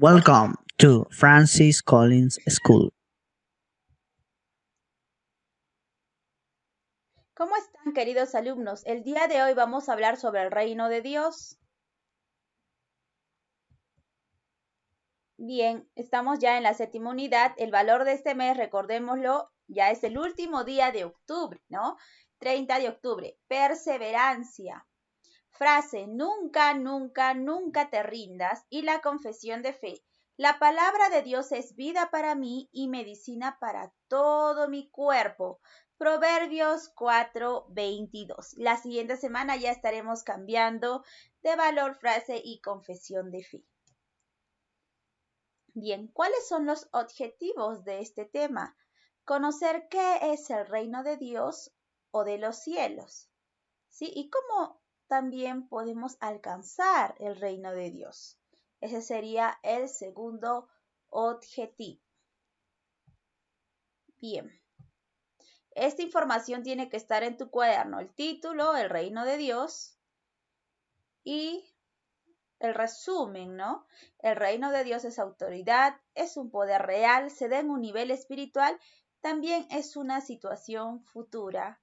Welcome to Francis Collins School. ¿Cómo están, queridos alumnos? El día de hoy vamos a hablar sobre el reino de Dios. Bien, estamos ya en la séptima unidad. El valor de este mes, recordémoslo, ya es el último día de octubre, ¿no? 30 de octubre. Perseverancia. Frase: nunca, nunca, nunca te rindas. Y la confesión de fe: la palabra de Dios es vida para mí y medicina para todo mi cuerpo. Proverbios 4:22. La siguiente semana ya estaremos cambiando de valor, frase y confesión de fe. Bien, ¿cuáles son los objetivos de este tema? Conocer qué es el reino de Dios o de los cielos, ¿sí? Y cómo también podemos alcanzar el reino de Dios. Ese sería el segundo objetivo. Bien, esta información tiene que estar en tu cuaderno: el título, el reino de Dios y el resumen, ¿no? El reino de Dios es autoridad, es un poder real, se da en un nivel espiritual, también es una situación futura.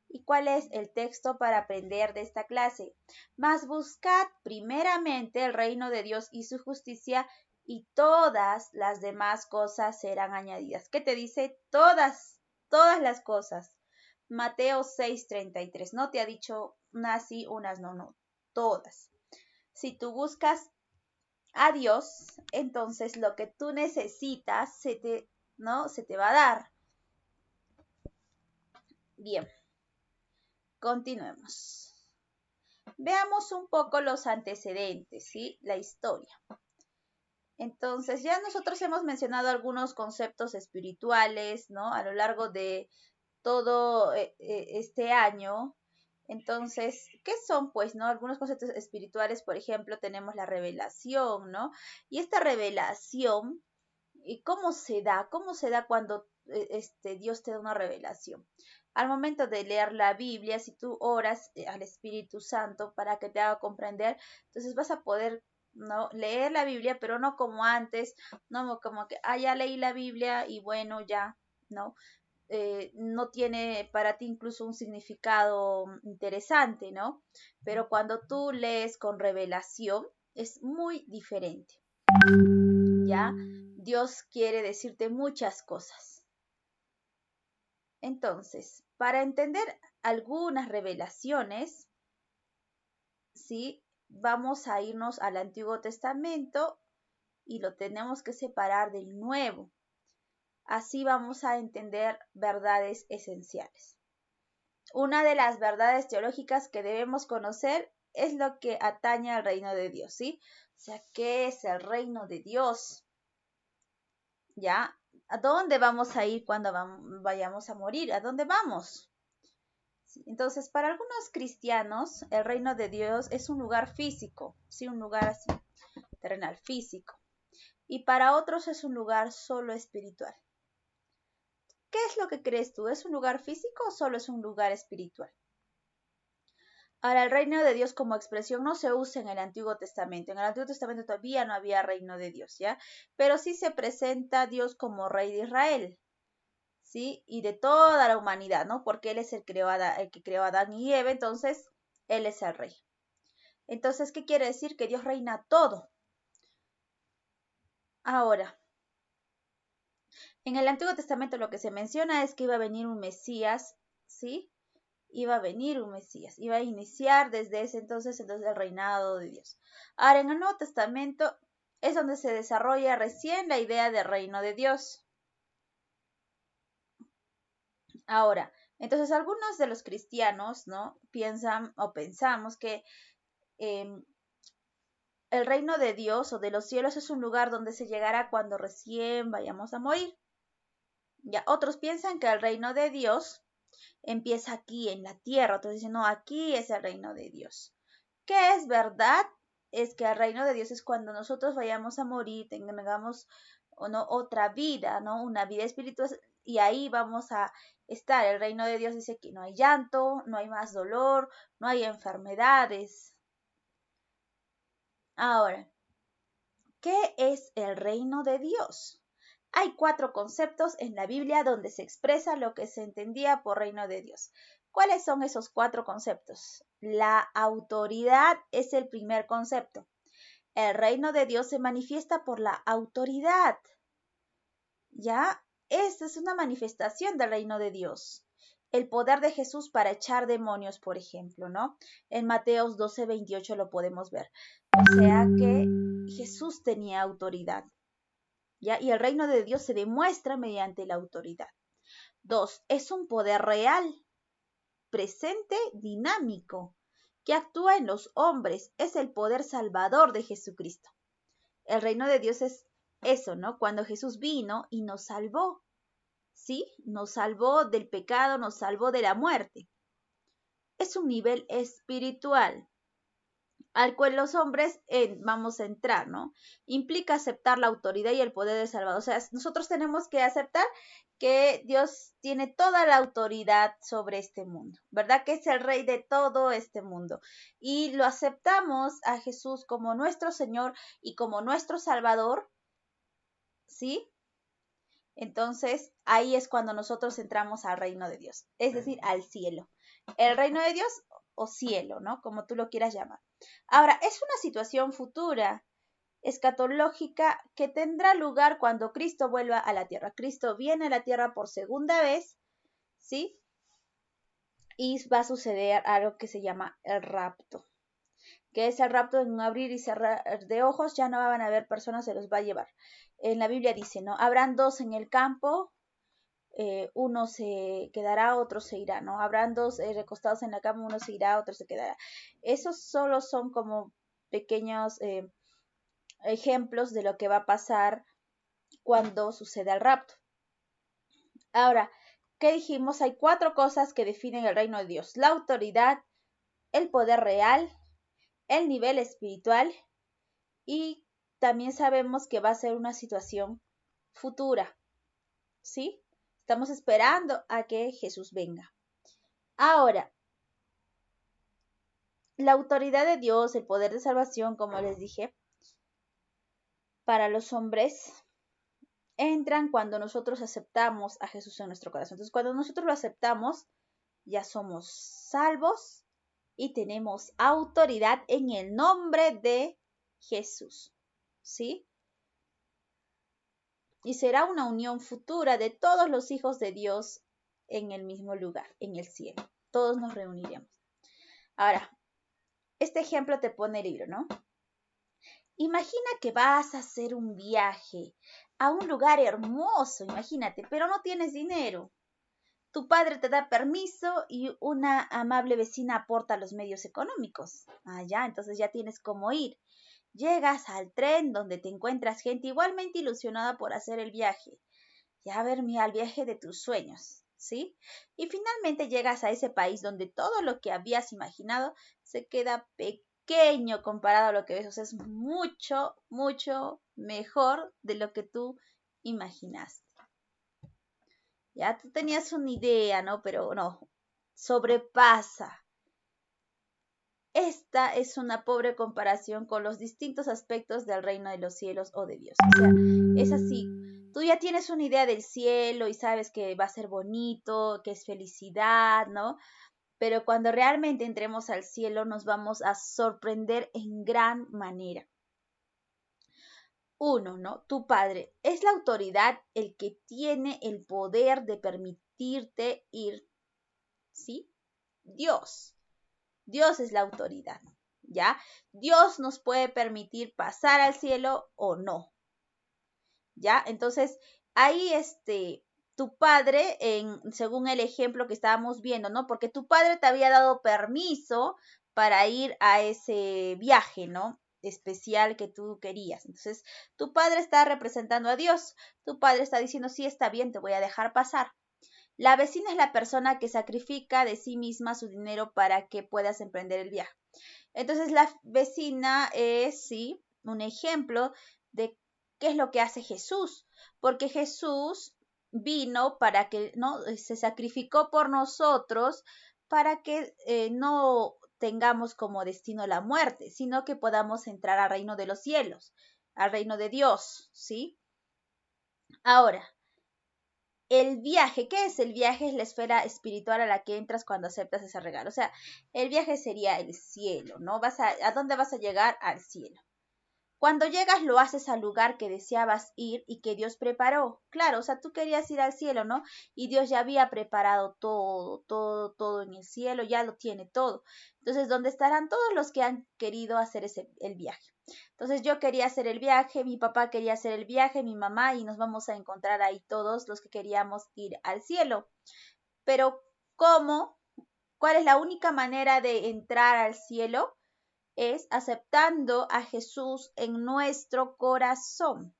¿Y cuál es el texto para aprender de esta clase? Mas buscad primeramente el reino de Dios y su justicia, y todas las demás cosas serán añadidas. ¿Qué te dice? Todas las cosas. Mateo 6:33. No te ha dicho unas sí, unas no, no, todas. Si tú buscas a Dios, entonces lo que tú necesitas ¿no? se te va a dar. Bien, continuemos. Veamos un poco los antecedentes, ¿sí? La historia. Entonces, ya nosotros hemos mencionado algunos conceptos espirituales, ¿no? A lo largo de todo este año. Entonces, ¿qué son, pues, no? Algunos conceptos espirituales, por ejemplo, tenemos la revelación, ¿no? Y esta revelación, ¿y cómo se da? ¿Cómo se da cuando Dios te da una revelación? Al momento de leer la Biblia, si tú oras al Espíritu Santo para que te haga comprender, entonces vas a poder, ¿no? leer la Biblia, pero no como antes, no como que, ya leí la Biblia y bueno, ya, ¿no? No tiene para ti incluso un significado interesante, ¿no? Pero cuando tú lees con revelación, es muy diferente, ¿ya? Dios quiere decirte muchas cosas. Entonces, para entender algunas revelaciones, ¿sí? Vamos a irnos al Antiguo Testamento y lo tenemos que separar del Nuevo. Así vamos a entender verdades esenciales. Una de las verdades teológicas que debemos conocer es lo que atañe al reino de Dios, ¿sí? O sea, ¿qué es el reino de Dios? ¿Ya? ¿A dónde vamos a ir cuando vayamos a morir? ¿A dónde vamos? ¿Sí? Entonces, para algunos cristianos, el reino de Dios es un lugar físico, ¿sí? Un lugar así, terrenal, físico. Y para otros es un lugar solo espiritual. ¿Qué es lo que crees tú? ¿Es un lugar físico o solo es un lugar espiritual? Ahora, el reino de Dios como expresión no se usa en el Antiguo Testamento. En el Antiguo Testamento todavía no había reino de Dios, ¿ya? Pero sí se presenta a Dios como rey de Israel, ¿sí? Y de toda la humanidad, ¿no? Porque Él es el que creó a Adán y Eva, entonces Él es el rey. Entonces, ¿qué quiere decir? Que Dios reina todo. Ahora, en el Antiguo Testamento lo que se menciona es que iba a venir un Mesías, ¿sí? Iba a venir un Mesías, iba a iniciar desde ese entonces el reinado de Dios. Ahora, en el Nuevo Testamento es donde se desarrolla recién la idea de reino de Dios. Ahora, entonces algunos de los cristianos, ¿no? piensan o pensamos que eh, el reino de Dios o de los cielos es un lugar donde se llegará cuando recién vayamos a morir. Ya otros piensan que el reino de Dios empieza aquí en la tierra. Otros dicen, no, aquí es el reino de Dios. ¿Qué es verdad? Es que el reino de Dios es cuando nosotros vayamos a morir, tengamos o no otra vida, ¿no? Una vida espiritual, y ahí vamos a estar. El reino de Dios dice que no hay llanto, no hay más dolor, no hay enfermedades. Ahora, ¿Qué es el reino de Dios? Hay 4 conceptos en la Biblia donde se expresa lo que se entendía por reino de Dios. ¿Cuáles son esos 4 conceptos? La autoridad es el primer concepto. El reino de Dios se manifiesta por la autoridad. ¿Ya? Esta es una manifestación del reino de Dios. El poder de Jesús para echar demonios, por ejemplo, ¿no? En Mateos 12:28 lo podemos ver. O sea que Jesús tenía autoridad, ¿ya? Y el reino de Dios se demuestra mediante la autoridad. 2. Es un poder real, presente, dinámico, que actúa en los hombres. Es el poder salvador de Jesucristo. El reino de Dios es eso, ¿no? Cuando Jesús vino y nos salvó, ¿sí? Nos salvó del pecado, nos salvó de la muerte. Es un nivel espiritual al cual los hombres vamos a entrar, ¿no? Implica aceptar la autoridad y el poder del Salvador. O sea, nosotros tenemos que aceptar que Dios tiene toda la autoridad sobre este mundo, ¿verdad? Que es el rey de todo este mundo. Y lo aceptamos a Jesús como nuestro Señor y como nuestro Salvador, ¿sí? Entonces, ahí es cuando nosotros entramos al reino de Dios, es decir, al cielo. El reino de Dios o cielo, ¿no? Como tú lo quieras llamar. Ahora, es una situación futura, escatológica, que tendrá lugar cuando Cristo vuelva a la tierra. Cristo viene a la tierra por segunda vez, ¿sí? Y va a suceder algo que se llama el rapto. Que es el rapto en un abrir y cerrar de ojos, ya no van a haber personas, se los va a llevar. En la Biblia dice, ¿no? Habrán 2 en el campo, uno se quedará, otro se irá, ¿no? Habrán 2 recostados en la cama, uno se irá, otro se quedará. Esos solo son como pequeños ejemplos de lo que va a pasar cuando suceda el rapto. Ahora, ¿qué dijimos? Hay 4 cosas que definen el reino de Dios: la autoridad, el poder real, el nivel espiritual, y también sabemos que va a ser una situación futura, ¿sí? Estamos esperando a que Jesús venga. Ahora, la autoridad de Dios, el poder de salvación, como les dije, para los hombres entran cuando nosotros aceptamos a Jesús en nuestro corazón. Entonces, cuando nosotros lo aceptamos, ya somos salvos y tenemos autoridad en el nombre de Jesús, ¿sí? Y será una unión futura de todos los hijos de Dios en el mismo lugar, en el cielo. Todos nos reuniremos. Ahora, este ejemplo te pone el libro, ¿no? Imagina que vas a hacer un viaje a un lugar hermoso, imagínate, pero no tienes dinero. Tu padre te da permiso y una amable vecina aporta los medios económicos. Ya, entonces ya tienes cómo ir. Llegas al tren donde te encuentras gente igualmente ilusionada por hacer el viaje. Ya ver, mira, el viaje de tus sueños, ¿sí? Y finalmente llegas a ese país donde todo lo que habías imaginado se queda pequeño comparado a lo que ves. O sea, es mucho, mucho mejor de lo que tú imaginaste. Ya tú tenías una idea, ¿no? Pero no, sobrepasa. Esta es una pobre comparación con los distintos aspectos del reino de los cielos o de Dios. O sea, es así. Tú ya tienes una idea del cielo y sabes que va a ser bonito, que es felicidad, ¿no? Pero cuando realmente entremos al cielo nos vamos a sorprender en gran manera. 1, ¿no? Tu padre es la autoridad, el que tiene el poder de permitirte ir, ¿sí? Dios. Dios es la autoridad, ¿ya? Dios nos puede permitir pasar al cielo o no, ¿ya? Entonces, ahí tu padre, según el ejemplo que estábamos viendo, ¿no? Porque tu padre te había dado permiso para ir a ese viaje, ¿no? Especial que tú querías. Entonces, tu padre está representando a Dios. Tu padre está diciendo, sí, está bien, te voy a dejar pasar. La vecina es la persona que sacrifica de sí misma su dinero para que puedas emprender el viaje. Entonces la vecina es, sí, un ejemplo de qué es lo que hace Jesús, porque Jesús vino para que, ¿no? Se sacrificó por nosotros para que no tengamos como destino la muerte, sino que podamos entrar al reino de los cielos. al reino de Dios, ¿sí? Ahora, el viaje, ¿qué es el viaje? Es la esfera espiritual a la que entras cuando aceptas ese regalo. O sea, el viaje sería el cielo, ¿no? ¿A dónde vas a llegar? Al cielo. Cuando llegas lo haces al lugar que deseabas ir y que Dios preparó. Claro, o sea, tú querías ir al cielo, ¿no? Y Dios ya había preparado todo, todo, todo en el cielo, ya lo tiene todo. Entonces, ¿dónde estarán todos los que han querido hacer el viaje? Entonces, yo quería hacer el viaje, mi papá quería hacer el viaje, mi mamá, y nos vamos a encontrar ahí todos los que queríamos ir al cielo. Pero, ¿cómo? ¿Cuál es la única manera de entrar al cielo? Es aceptando a Jesús en nuestro corazón.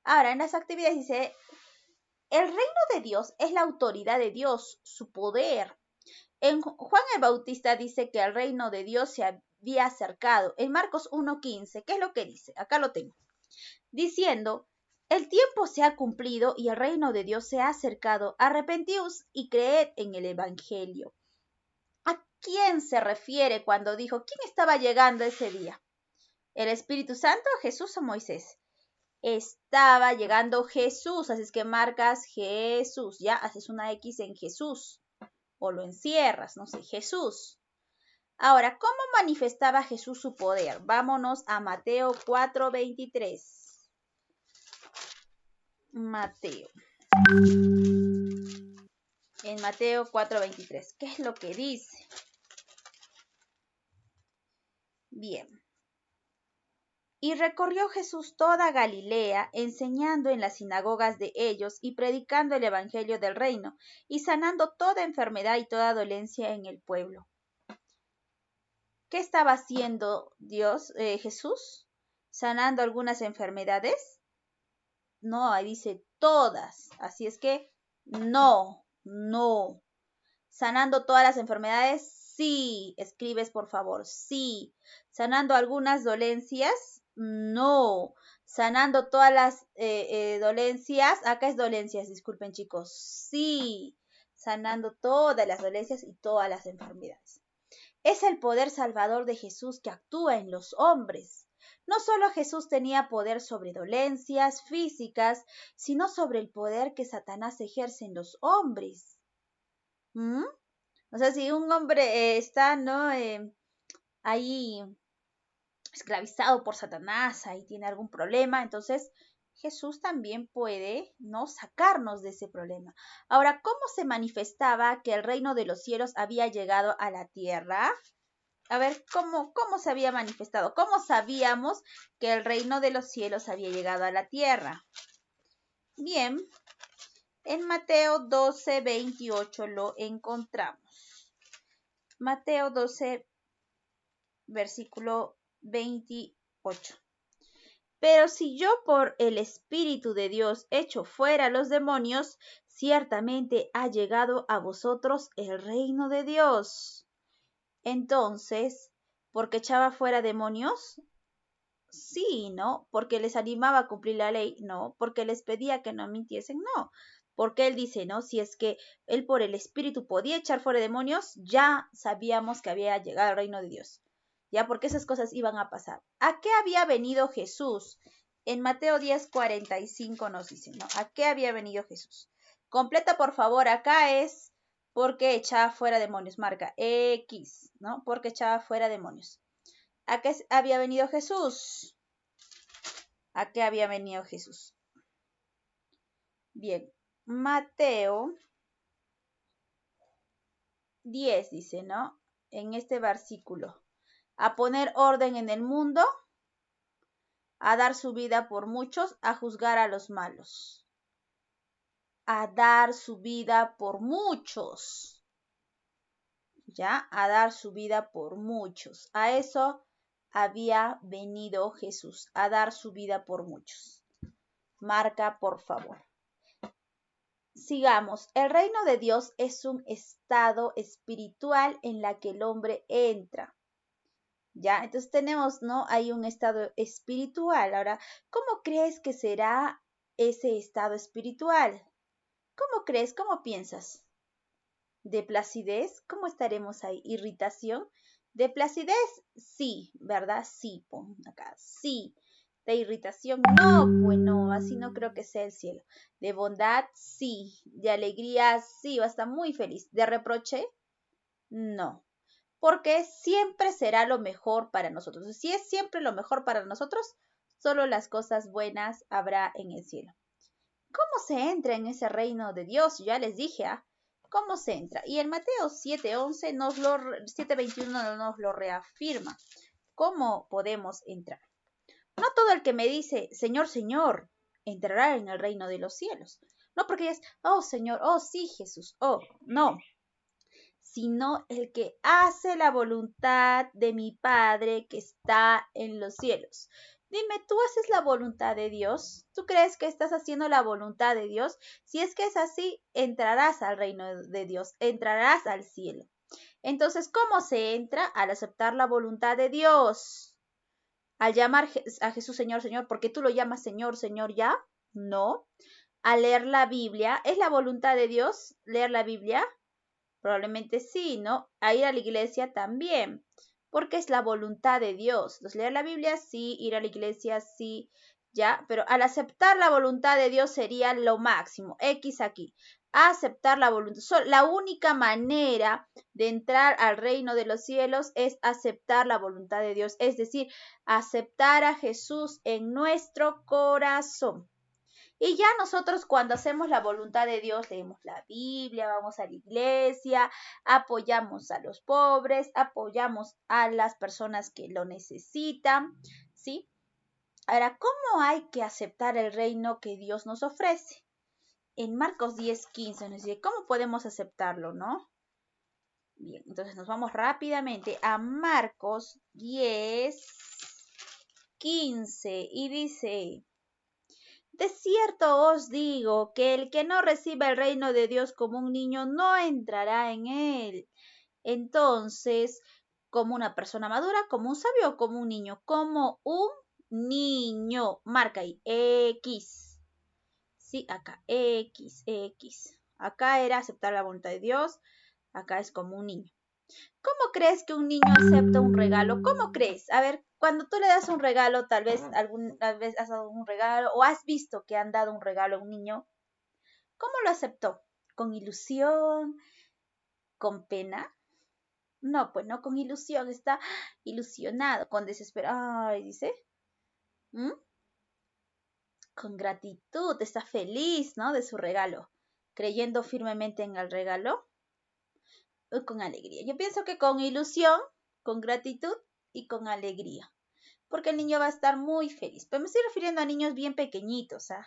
Ahora, en las actividades dice, el reino de Dios es la autoridad de Dios, su poder. En Juan el Bautista dice que el reino de Dios se había acercado. En Marcos 1:15, ¿qué es lo que dice? Acá lo tengo. Diciendo, el tiempo se ha cumplido y el reino de Dios se ha acercado. Arrepentíos y creed en el Evangelio. ¿A quién se refiere cuando dijo quién estaba llegando ese día? ¿El Espíritu Santo, Jesús o Moisés? Estaba llegando Jesús, así es que marcas Jesús, ya haces una X en Jesús o lo encierras, no sé, Jesús. Ahora, ¿cómo manifestaba Jesús su poder? Vámonos a Mateo 4:23. Mateo. En Mateo 4:23, ¿qué es lo que dice? Bien. Y recorrió Jesús toda Galilea, enseñando en las sinagogas de ellos y predicando el evangelio del reino, y sanando toda enfermedad y toda dolencia en el pueblo. ¿Qué estaba haciendo Jesús? ¿Sanando algunas enfermedades? No, ahí dice todas. Así es que no. ¿Sanando todas las enfermedades? Sí. Escribes, por favor. Sí. ¿Sanando algunas dolencias? No. ¿Sanando todas las dolencias? Acá es dolencias, disculpen chicos. Sí. Sanando todas las dolencias y todas las enfermedades. Es el poder salvador de Jesús que actúa en los hombres. No solo Jesús tenía poder sobre dolencias físicas, sino sobre el poder que Satanás ejerce en los hombres. ¿Mm? O sea, si un hombre está, ¿no? Ahí esclavizado por Satanás, ahí tiene algún problema, entonces Jesús también puede, ¿no? Sacarnos de ese problema. Ahora, ¿cómo se manifestaba que el reino de los cielos había llegado a la tierra? A ver, ¿cómo se había manifestado? ¿Cómo sabíamos que el reino de los cielos había llegado a la tierra? Bien, en Mateo 12:28 lo encontramos. Mateo 12, versículo 28. Pero si yo por el Espíritu de Dios echo fuera los demonios, ciertamente ha llegado a vosotros el reino de Dios. Entonces, ¿porque echaba fuera demonios? Sí, ¿no? Porque les animaba a cumplir la ley, no. Porque les pedía que no mintiesen, no. Porque él dice, ¿no? Si es que él por el Espíritu podía echar fuera demonios, ya sabíamos que había llegado al reino de Dios. Ya, porque esas cosas iban a pasar. ¿A qué había venido Jesús? En Mateo 10:45 nos dice, ¿no? ¿A qué había venido Jesús? Completa, por favor, acá es porque echaba fuera demonios. Marca X, ¿no? Porque echaba fuera demonios. ¿A qué había venido Jesús? ¿A qué había venido Jesús? Bien, Mateo 10 dice, ¿no? En este versículo, a poner orden en el mundo, a dar su vida por muchos, a juzgar a los malos. A dar su vida por muchos. ¿Ya? A dar su vida por muchos. A eso había venido Jesús, a dar su vida por muchos. Marca, por favor. Sigamos. El reino de Dios es un estado espiritual en la que el hombre entra. ¿Ya? Entonces tenemos, ¿no? Hay un estado espiritual. Ahora, ¿cómo crees que será ese estado espiritual? ¿Cómo crees? ¿Cómo piensas? ¿De placidez? ¿Cómo estaremos ahí? ¿Irritación? ¿De placidez? Sí, ¿verdad? Sí, pon acá, sí. De irritación, no, pues no, así no creo que sea el cielo. De bondad, sí. De alegría, sí, va a estar muy feliz. De reproche, no. Porque siempre será lo mejor para nosotros. Si es siempre lo mejor para nosotros, solo las cosas buenas habrá en el cielo. ¿Cómo se entra en ese reino de Dios? Ya les dije, ¿ah? ¿Cómo se entra? Y en Mateo 7:11 7:21 nos lo reafirma. ¿Cómo podemos entrar? No todo el que me dice, Señor, Señor, entrará en el reino de los cielos. No porque es, oh Señor, oh sí, Jesús, oh, no, sino el que hace la voluntad de mi Padre que está en los cielos. Dime, ¿tú haces la voluntad de Dios? ¿Tú crees que estás haciendo la voluntad de Dios? Si es que es así, entrarás al reino de Dios, entrarás al cielo. Entonces, ¿cómo se entra? Al aceptar la voluntad de Dios. Al llamar a Jesús Señor, Señor, ¿porque tú lo llamas Señor, Señor ya? No. Al leer la Biblia, ¿es la voluntad de Dios leer la Biblia? Probablemente sí, ¿no? A ir a la iglesia también, porque es la voluntad de Dios. Entonces, leer la Biblia sí, ir a la iglesia sí, ya, pero al aceptar la voluntad de Dios sería lo máximo, X aquí. Aceptar la voluntad. La única manera de entrar al reino de los cielos es aceptar la voluntad de Dios, es decir, aceptar a Jesús en nuestro corazón. Y ya nosotros cuando hacemos la voluntad de Dios, leemos la Biblia, vamos a la iglesia, apoyamos a los pobres, apoyamos a las personas que lo necesitan, ¿sí? Ahora, ¿cómo hay que aceptar el reino que Dios nos ofrece? En Marcos 10:15 nos dice, ¿cómo podemos aceptarlo, no? Bien, entonces nos vamos rápidamente a Marcos 10:15 y dice... De cierto os digo que el que no reciba el reino de Dios como un niño no entrará en él. Entonces, como una persona madura, como un sabio o como un niño, como un niño. Marca ahí, X. Sí, acá, X. Acá era aceptar la voluntad de Dios, acá es como un niño. ¿Cómo crees que un niño acepta un regalo? ¿Cómo crees? A ver, cuando tú le das un regalo, tal vez alguna vez has dado un regalo o has visto que han dado un regalo a un niño, ¿cómo lo aceptó? ¿Con ilusión? ¿Con pena? No, pues no, con ilusión, está ilusionado, con desesperación, ay, dice, ¿Mm? Con gratitud, está feliz, ¿no? De su regalo, creyendo firmemente en el regalo, o con alegría. Yo pienso que con ilusión, con gratitud y con alegría. Porque el niño va a estar muy feliz. Pero me estoy refiriendo a niños bien pequeñitos, ¿ah?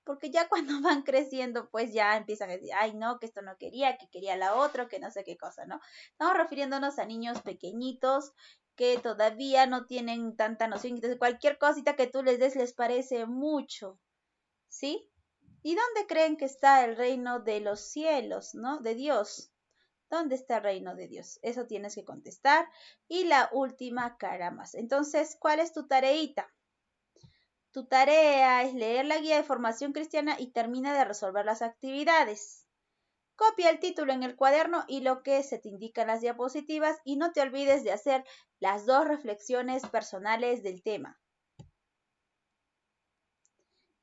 Porque ya cuando van creciendo, pues ya empiezan a decir, ay, no, que esto no quería, que quería la otra, que no sé qué cosa, ¿no? Estamos refiriéndonos a niños pequeñitos que todavía no tienen tanta noción. Entonces, cualquier cosita que tú les des les parece mucho, ¿sí? ¿Y dónde creen que está el reino de los cielos, ¿no? De Dios. ¿Dónde está el reino de Dios? Eso tienes que contestar. Y la última cara más. Entonces, ¿cuál es tu tareita? Tu tarea es leer la guía de formación cristiana y termina de resolver las actividades. Copia el título en el cuaderno y lo que se te indica en las diapositivas y no te olvides de hacer las 2 reflexiones personales del tema.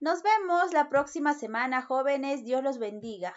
Nos vemos la próxima semana, jóvenes. Dios los bendiga.